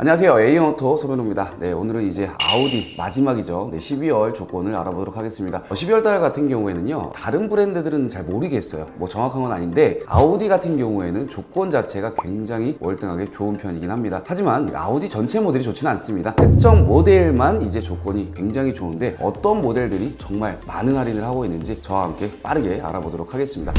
안녕하세요. A오토 소변호입니다. 네, 오늘은 이제 아우디 마지막이죠. 네, 12월 조건을 알아보도록 하겠습니다. 12월 달 같은 경우에는요, 다른 브랜드들은 잘 모르겠어요. 뭐 정확한 건 아닌데 아우디 같은 경우에는 조건 자체가 굉장히 월등하게 좋은 편이긴 합니다. 하지만 아우디 전체 모델이 좋지는 않습니다. 특정 모델만 이제 조건이 굉장히 좋은데 어떤 모델들이 정말 많은 할인을 하고 있는지 저와 함께 빠르게 알아보도록 하겠습니다.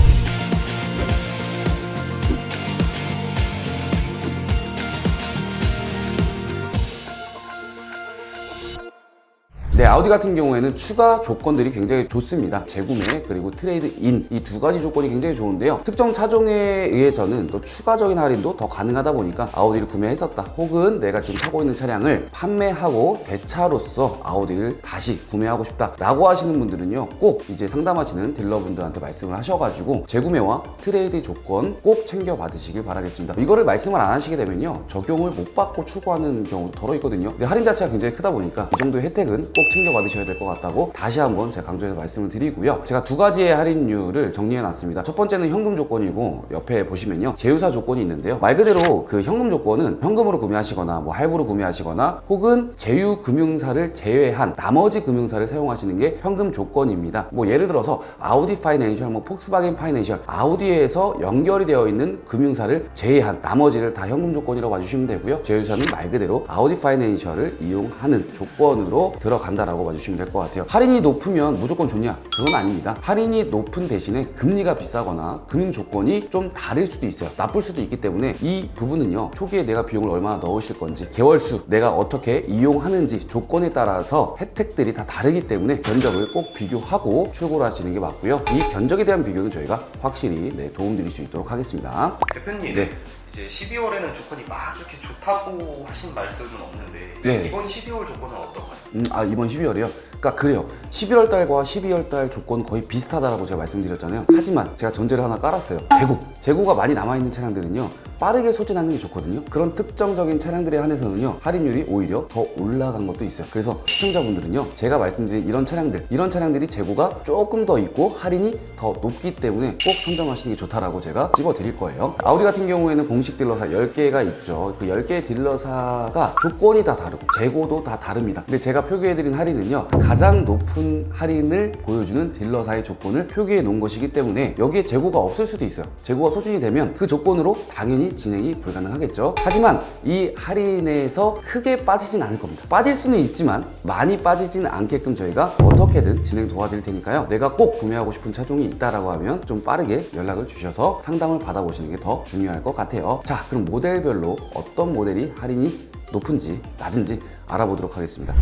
네, 아우디 같은 경우에는 추가 조건들이 굉장히 좋습니다. 재구매 그리고 트레이드 인 이 두 가지 조건이 굉장히 좋은데요. 특정 차종에 의해서는 또 추가적인 할인도 더 가능하다 보니까 아우디를 구매했었다, 혹은 내가 지금 타고 있는 차량을 판매하고 대차로서 아우디를 다시 구매하고 싶다 라고 하시는 분들은요, 꼭 이제 상담하시는 딜러분들한테 말씀을 하셔가지고 재구매와 트레이드 조건 꼭 챙겨 받으시길 바라겠습니다. 이거를 말씀을 안 하시게 되면요, 적용을 못 받고 출고하는 경우도 덜어 있거든요. 근데 할인 자체가 굉장히 크다 보니까 이 정도의 혜택은 꼭 챙겨 받으셔야 될 것 같다고 다시 한번 제가 강조해서 말씀을 드리고요. 제가 두 가지의 할인율을 정리해 놨습니다. 첫 번째는 현금 조건이고, 옆에 보시면요, 제휴사 조건이 있는데요. 말 그대로 그 현금 조건은 현금으로 구매하시거나 뭐 할부로 구매하시거나 혹은 제휴 금융사를 제외한 나머지 금융사를 사용하시는 게 현금 조건입니다. 뭐 예를 들어서 아우디 파이낸셜, 뭐 폭스바겐 파이낸셜, 아우디에서 연결이 되어 있는 금융사를 제외한 나머지를 다 현금 조건이라고 봐주시면 되고요. 제휴사는 말 그대로 아우디 파이낸셜을 이용하는 조건으로 들어간다라고 봐주시면 될 것 같아요. 할인이 높으면 무조건 좋냐? 그건 아닙니다. 할인이 높은 대신에 금리가 비싸거나 금융 조건이 좀 다를 수도 있어요. 나쁠 수도 있기 때문에 이 부분은요, 초기에 내가 비용을 얼마나 넣으실 건지, 개월수 내가 어떻게 이용하는지 조건에 따라서 혜택들이 다 다르기 때문에 견적을 꼭 비교하고 출고를 하시는 게 맞고요. 이 견적에 대한 비교는 저희가 확실히 도움드릴 수 있도록 하겠습니다. 대표님, 네. 이제 12월에는 조건이 막 그렇게 좋다고 하신 말씀은 없는데 네. 이번 12월 조건은 어떤가요? 이번 12월이요? 그러니까 그래요. 11월 달과 12월 달 조건 거의 비슷하다라고 제가 말씀드렸잖아요. 하지만 제가 전제를 하나 깔았어요. 재고가 많이 남아있는 차량들은요, 빠르게 소진하는 게 좋거든요. 그런 특정적인 차량들에 한해서는요, 할인율이 오히려 더 올라간 것도 있어요. 그래서 시청자분들은요, 제가 말씀드린 이런 차량들이 재고가 조금 더 있고 할인이 더 높기 때문에 꼭 선점하시는 게 좋다라고 제가 집어드릴 거예요. 아우디 같은 경우에는 공식 딜러사 10개가 있죠. 그 10개의 딜러사가 조건이 다 다르고 재고도 다 다릅니다. 근데 제가 표기해드린 할인은요, 가장 높은 할인을 보여주는 딜러사의 조건을 표기해 놓은 것이기 때문에 여기에 재고가 없을 수도 있어요. 재고가 소진이 되면 그 조건으로 당연히 진행이 불가능하겠죠. 하지만 이 할인에서 크게 빠지진 않을 겁니다. 빠질 수는 있지만 많이 빠지지는 않게끔 저희가 어떻게든 진행 도와드릴 테니까요, 내가 꼭 구매하고 싶은 차종이 있다라고 하면 좀 빠르게 연락을 주셔서 상담을 받아보시는 게 더 중요할 것 같아요. 자, 그럼 모델별로 어떤 모델이 할인이 높은지 낮은지 알아보도록 하겠습니다.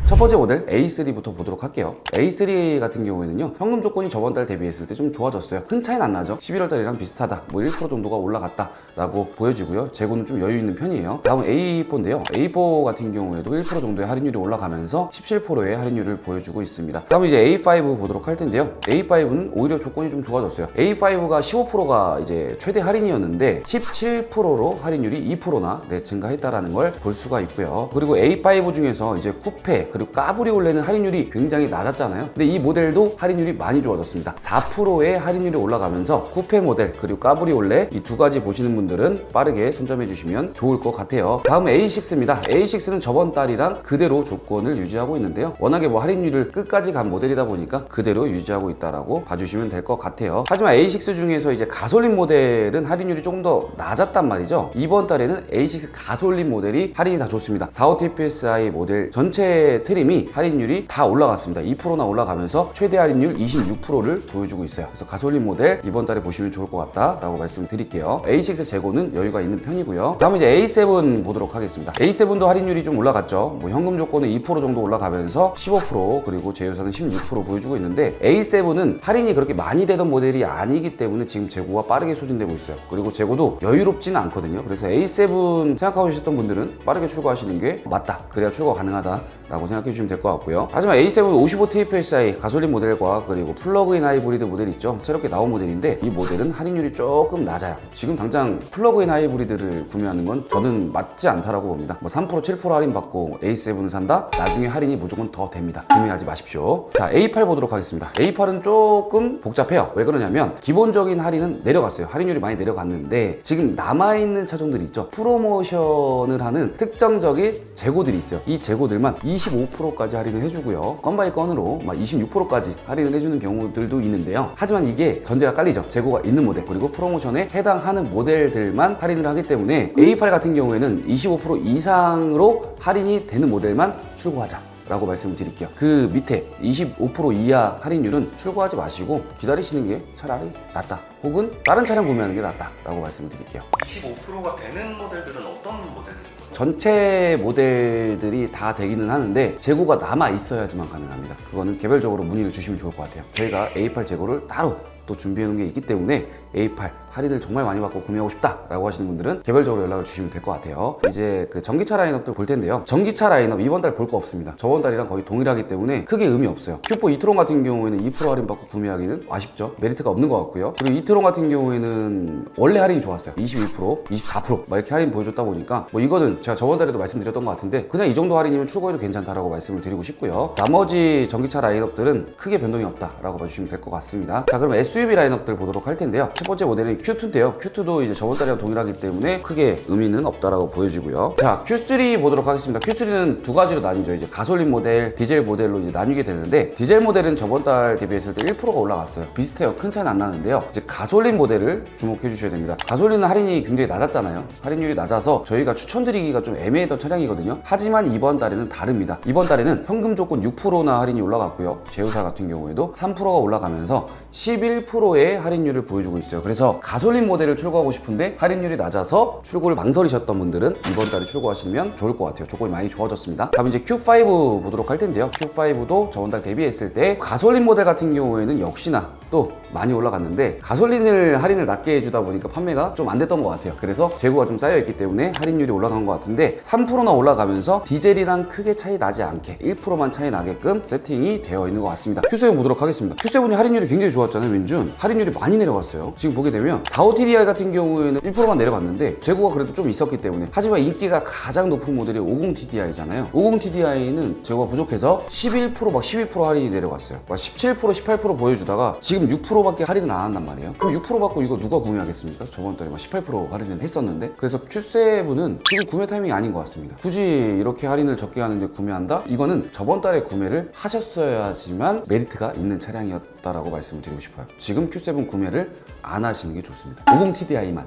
첫 번째 모델 A3부터 보도록 할게요. A3 같은 경우에는요, 현금 조건이 저번 달 대비했을 때 좀 좋아졌어요. 큰 차이는 안 나죠. 11월 달이랑 비슷하다, 뭐 1% 정도가 올라갔다 라고 보여지고요. 재고는 좀 여유 있는 편이에요. 다음은 A4인데요. A4 같은 경우에도 1% 정도의 할인율이 올라가면서 17%의 할인율을 보여주고 있습니다. 다음은 이제 A5 보도록 할 텐데요. A5는 오히려 조건이 좀 좋아졌어요. A5가 15%가 이제 최대 할인이었는데 17%로 할인율이 2%나 증가했다라는 걸 볼 수가 있고요. 그리고 A5 중에서 이제 쿠페 그리고 까브리올레는 할인율이 굉장히 낮았잖아요. 근데 이 모델도 할인율이 많이 좋아졌습니다. 4%의 할인율이 올라가면서 쿠페 모델 그리고 까브리올레 이 두 가지 보시는 분들은 빠르게 선점해 주시면 좋을 것 같아요. 다음은 A6입니다. A6는 저번 달이랑 그대로 조건을 유지하고 있는데요. 워낙에 뭐 할인율을 끝까지 간 모델이다 보니까 그대로 유지하고 있다라고 봐주시면 될 것 같아요. 하지만 A6 중에서 이제 가솔린 모델은 할인율이 조금 더 낮았단 말이죠. 이번 달에는 A6 가솔린 모델이 할인이 다 좋습니다. 45 TFSI 모델 전체 트림이 할인율이 다 올라갔습니다. 2%나 올라가면서 최대 할인율 26%를 보여주고 있어요. 그래서 가솔린 모델 이번 달에 보시면 좋을 것 같다라고 말씀드릴게요. A6 재고는 여유가 있는 편이고요. 다음은 이제 A7 보도록 하겠습니다. A7도 할인율이 좀 올라갔죠. 뭐 현금 조건은 2% 정도 올라가면서 15% 그리고 제휴사는 16% 보여주고 있는데, A7은 할인이 그렇게 많이 되던 모델이 아니기 때문에 지금 재고가 빠르게 소진되고 있어요. 그리고 재고도 여유롭지는 않거든요. 그래서 A7 생각하고 계셨던 분들은 빠르게 출고하시는 게 맞다, 그래야 출고 가능하다 라고 생각해 주시면 될 것 같고요. 하지만 A7 55 TFSI 가솔린 모델과 그리고 플러그인 하이브리드 모델 있죠. 새롭게 나온 모델인데 이 모델은 할인율이 조금 낮아요. 지금 당장 플러그인 하이브리드를 구매하는 건 저는 맞지 않다라고 봅니다. 뭐 3% 7% 할인 받고 A7을 산다? 나중에 할인이 무조건 더 됩니다. 구매하지 마십시오. 자, A8 보도록 하겠습니다. A8은 조금 복잡해요. 왜 그러냐면 기본적인 할인은 내려갔어요. 할인율이 많이 내려갔는데 지금 남아있는 차종들이 있죠. 프로모션을 하는 특정적인 재고들이 있어요. 이 재고들만 25%까지 할인을 해주고요. 건 바이 건으로 막 26%까지 할인을 해주는 경우들도 있는데요. 하지만 이게 전제가 깔리죠. 재고가 있는 모델 그리고 프로모션에 해당하는 모델들만 할인을 하기 때문에 A8 같은 경우에는 25% 이상으로 할인이 되는 모델만 출고하자 라고 말씀을 드릴게요. 그 밑에 25% 이하 할인율은 출고하지 마시고 기다리시는 게 차라리 낫다, 혹은 다른 차량 구매하는 게 낫다 라고 말씀을 드릴게요. 25%가 되는 모델들은 어떤 모델들인가요? 전체 모델들이 다 되기는 하는데 재고가 남아 있어야지만 가능합니다. 그거는 개별적으로 문의를 주시면 좋을 것 같아요. 저희가 A8 재고를 따로 또 준비해 놓은 게 있기 때문에 A8 할인을 정말 많이 받고 구매하고 싶다 라고 하시는 분들은 개별적으로 연락을 주시면 될 것 같아요. 이제 그 전기차 라인업들 볼 텐데요. 전기차 라인업 이번 달 볼 거 없습니다. 저번 달이랑 거의 동일하기 때문에 크게 의미 없어요. Q4 이트론 같은 경우에는 2% 할인 받고 구매하기는 아쉽죠. 메리트가 없는 것 같고요. 그리고 이트론 같은 경우에는 원래 할인이 좋았어요. 22%, 24% 막 이렇게 할인 보여줬다 보니까 뭐 이거는 제가 저번 달에도 말씀드렸던 것 같은데 그냥 이 정도 할인이면 출고해도 괜찮다라고 말씀을 드리고 싶고요. 나머지 전기차 라인업들은 크게 변동이 없다라고 봐주시면 될 것 같습니다. 자, 그럼 SUV 라인업들 보도록 할 텐데요. 첫 번째 모델은 Q2인데요. Q2도 이제 저번 달이랑 동일하기 때문에 크게 의미는 없다라고 보여지고요. 자, Q3 보도록 하겠습니다. Q3는 두 가지로 나뉘죠. 이제 가솔린 모델, 디젤 모델로 이제 나뉘게 되는데 디젤 모델은 저번 달 대비했을 때 1%가 올라갔어요. 비슷해요. 큰 차이는 안 나는데요. 이제 가솔린 모델을 주목해 주셔야 됩니다. 가솔린은 할인이 굉장히 낮았잖아요. 할인율이 낮아서 저희가 추천드리기가 좀 애매했던 차량이거든요. 하지만 이번 달에는 다릅니다. 이번 달에는 현금 조건 6%나 할인이 올라갔고요. 제휴사 같은 경우에도 3%가 올라가면서 11%의 할인율을 보여주고 있어요. 그래서 가솔린 모델을 출고하고 싶은데 할인율이 낮아서 출고를 망설이셨던 분들은 이번 달에 출고하시면 좋을 것 같아요. 조건이 많이 좋아졌습니다. 다음 이제 Q5 보도록 할 텐데요. Q5도 저번 달 대비했을 때 가솔린 모델 같은 경우에는 역시나 또 많이 올라갔는데 가솔린을 할인을 낮게 해주다 보니까 판매가 좀 안 됐던 것 같아요. 그래서 재고가 좀 쌓여있기 때문에 할인율이 올라간 것 같은데 3%나 올라가면서 디젤이랑 크게 차이 나지 않게 1%만 차이 나게끔 세팅이 되어 있는 것 같습니다. Q7 보도록 하겠습니다. Q7이 할인율이 굉장히 좋았잖아요. 민준 할인율이 많이 내려갔어요. 지금 보게 되면 45TDI 같은 경우에는 1%만 내려갔는데 재고가 그래도 좀 있었기 때문에, 하지만 인기가 가장 높은 모델이 50TDI잖아요 50TDI는 재고가 부족해서 11% 막 12% 할인이 내려갔어요. 막 17% 18% 보여주다가 지금 6%밖에 할인을 안 한단 말이에요. 그럼 6% 받고 이거 누가 구매하겠습니까? 저번 달에 막 18% 할인을 했었는데. 그래서 Q7은 지금 구매 타이밍이 아닌 것 같습니다. 굳이 이렇게 할인을 적게 하는데 구매한다? 이거는 저번 달에 구매를 하셨어야지만 메리트가 있는 차량이었다라고 말씀을 드리고 싶어요. 지금 Q7 구매를 안 하시는 게 좋습니다. 50TDI만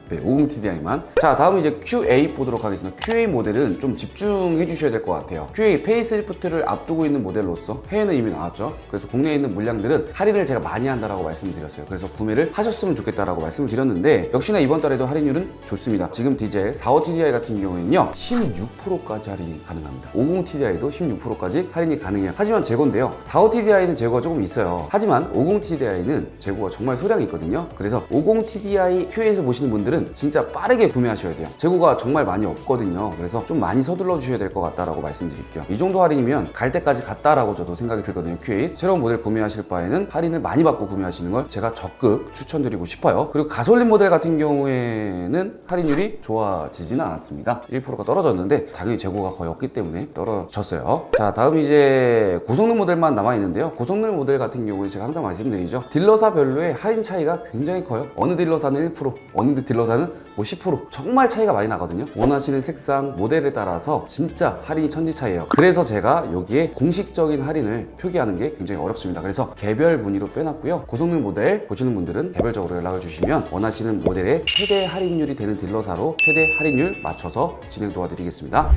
네, 50TDI만. 자, 다음 이제 QA 보도록 하겠습니다. QA 모델은 좀 집중해 주셔야 될 것 같아요. QA 페이스리프트를 앞두고 있는 모델로서 해외는 이미 나왔죠. 그래서 국내에 있는 물량들은 할인을 제가 많이 한다라고 말씀을 드렸어요. 그래서 구매를 하셨으면 좋겠다라고 말씀을 드렸는데 역시나 이번 달에도 할인율은 좋습니다. 지금 디젤 45TDI 같은 경우에는요 16%까지 할인이 가능합니다. 50TDI도 16%까지 할인이 가능해요. 하지만 재고인데요, 45TDI는 재고가 조금 있어요. 하지만 50TDI는 재고가 정말 소량이 있거든요. 그래서 50TDI QA에서 보시는 분들은 진짜 빠르게 구매하셔야 돼요. 재고가 정말 많이 없거든요. 그래서 좀 많이 서둘러 주셔야 될 것 같다라고 말씀드릴게요. 이 정도 할인이면 갈 때까지 갔다라고 저도 생각이 들거든요. QA 새로운 모델 구매하실 바에는 할인을 많이 받고 구매하시는 걸 제가 적극 추천드리고 싶어요. 그리고 가솔린 모델 같은 경우에는 할인율이 좋아지지는 않았습니다. 1%가 떨어졌는데 당연히 재고가 거의 없기 때문에 떨어졌어요. 자, 다음 이제 고성능 모델만 남아 있는데요. 고성능 모델 같은 경우에 제가 항상 말씀드리죠, 딜러사별로의 할인 차이가 굉장히 커요. 어느 딜러사는 1%, 어느 딜러사는 뭐 10% 정말 차이가 많이 나거든요. 원하시는 색상, 모델에 따라서 진짜 할인이 천지 차이예요. 그래서 제가 여기에 공식적인 할인을 표기하는 게 굉장히 어렵습니다. 그래서 개별 문의로 빼놨고요. 고성능 모델 보시는 분들은 개별적으로 연락을 주시면 원하시는 모델의 최대 할인율이 되는 딜러사로 최대 할인율 맞춰서 진행 도와드리겠습니다.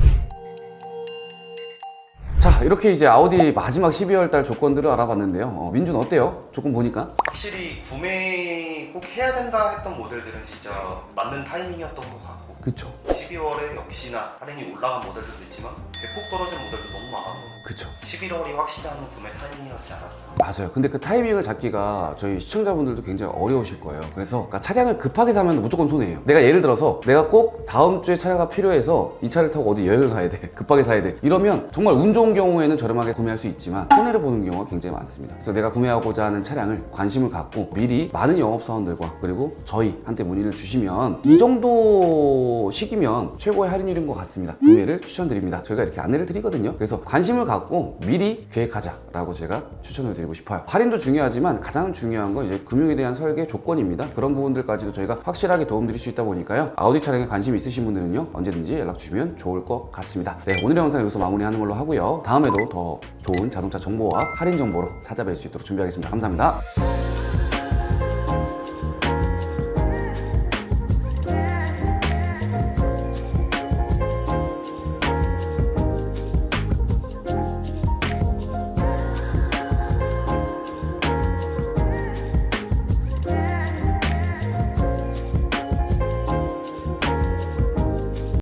자, 이렇게 이제 아우디 마지막 12월 달 조건들을 알아봤는데요. 민준 어때요? 조건 보니까? 확실히 구매 꼭 해야 된다 했던 모델들은 진짜 맞는 타이밍이었던 것 같고 그쵸. 12월 12월에 역시나 할인이 올라간 모델들도 있지만 대폭 떨어진 모델도 너무 많아서 그쵸. 11월이 확실한 구매 타이밍이었지 않았나. 맞아요. 근데 그 타이밍을 잡기가 저희 시청자분들도 굉장히 어려우실 거예요. 그래서 그러니까 차량을 급하게 사면 무조건 손해예요. 내가 예를 들어서 내가 꼭 다음 주에 차가 필요해서 이 차를 타고 어디 여행을 가야 돼. 급하게 사야 돼. 이러면 정말 운 좋은 경우에는 저렴하게 구매할 수 있지만 손해를 보는 경우가 굉장히 많습니다. 그래서 내가 구매하고자 하는 차량을 관심을 갖고 미리 많은 영업사원들과 그리고 저희한테 문의를 주시면 이 정도 시기면 최고의 할인율인 것 같습니다. 구매를 추천드립니다. 저희가 이렇게 안내를 드리거든요. 그래서 관심을 갖고 미리 계획하자라고 제가 추천을 드리고 싶어요. 할인도 중요하지만 가장 중요한 건 이제 금융에 대한 설계 조건입니다. 그런 부분들까지도 저희가 확실하게 도움드릴 수 있다 보니까요. 아우디 차량에 관심 있으신 분들은요, 언제든지 연락 주시면 좋을 것 같습니다. 네, 오늘의 영상 여기서 마무리하는 걸로 하고요. 다음에도 더 좋은 자동차 정보와 할인 정보로 찾아뵐 수 있도록 준비하겠습니다. 감사합니다.